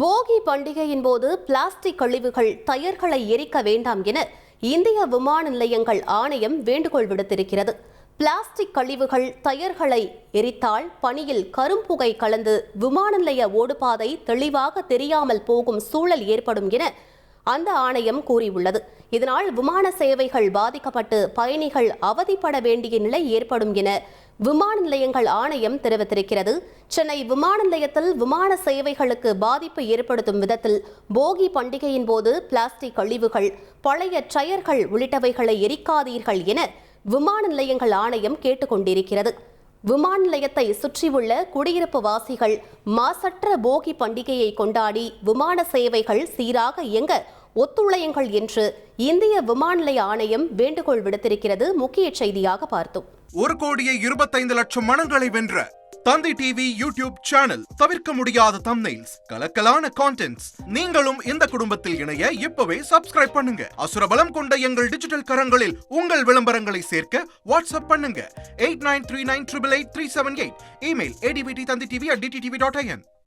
போகி பண்டிகையின் போது பிளாஸ்டிக் கழிவுகள் டயர்களை எரிக்க வேண்டாம் என இந்திய விமான நிலையங்கள் ஆணையம் வேண்டுகோள் விடுத்திருக்கிறது. பிளாஸ்டிக் கழிவுகள் டயர்களை எரித்தால் பனியில் கரும்புகை கலந்து விமான நிலைய ஓடுபாதை தெளிவாக தெரியாமல் போகும் சூழல் ஏற்படும் என அந்த ஆணையம் கூறியுள்ளது. இதனால் விமான சேவைகள் பாதிக்கப்பட்டு பயணிகள் அவதிப்பட வேண்டிய நிலை ஏற்படும் என விமான நிலையங்கள் ஆணையம் தெரிவித்திருக்கிறது. சென்னை விமான நிலையத்தில் விமான சேவைகளுக்கு பாதிப்பு ஏற்படுத்தும் விதத்தில் போகி பண்டிகையின் போது பிளாஸ்டிக் கழிவுகள், பழைய டயர்கள் உள்ளிட்டவைகளை எரிக்காதீர்கள் என விமான நிலையங்கள் ஆணையம் கேட்டுக்கொண்டிருக்கிறது. விமான நிலையத்தை சுற்றியுள்ள குடியிருப்பு வாசிகள் மாசற்ற போகி பண்டிகையை கொண்டாடி விமான சேவைகள் சீராக இயங்க ஒத்துழையுங்கள் என்று இந்திய விமான நிலைய ஆணையம் வேண்டுகோள் விடுத்திருக்கிறது. முக்கிய செய்தியாக பார்த்தோம். 1,25,00,000 மனங்களை வென்ற தந்தி டிவி யூடியூப் சேனல். தவிர்க்க முடியாத தம்ப்நெயில்ஸ், கலக்கலான கான்டென்ட்ஸ். நீங்களும் இந்த குடும்பத்தில் இணைய இப்பவே சப்ஸ்கிரைப் பண்ணுங்க. அசுரபலம் கொண்ட எங்கள் டிஜிட்டல் கரங்களில் உங்கள் விளம்பரங்களை சேர்க்க வாட்ஸ்அப் பண்ணுங்க. 8939888378. Email advtthanditv@dttv.in.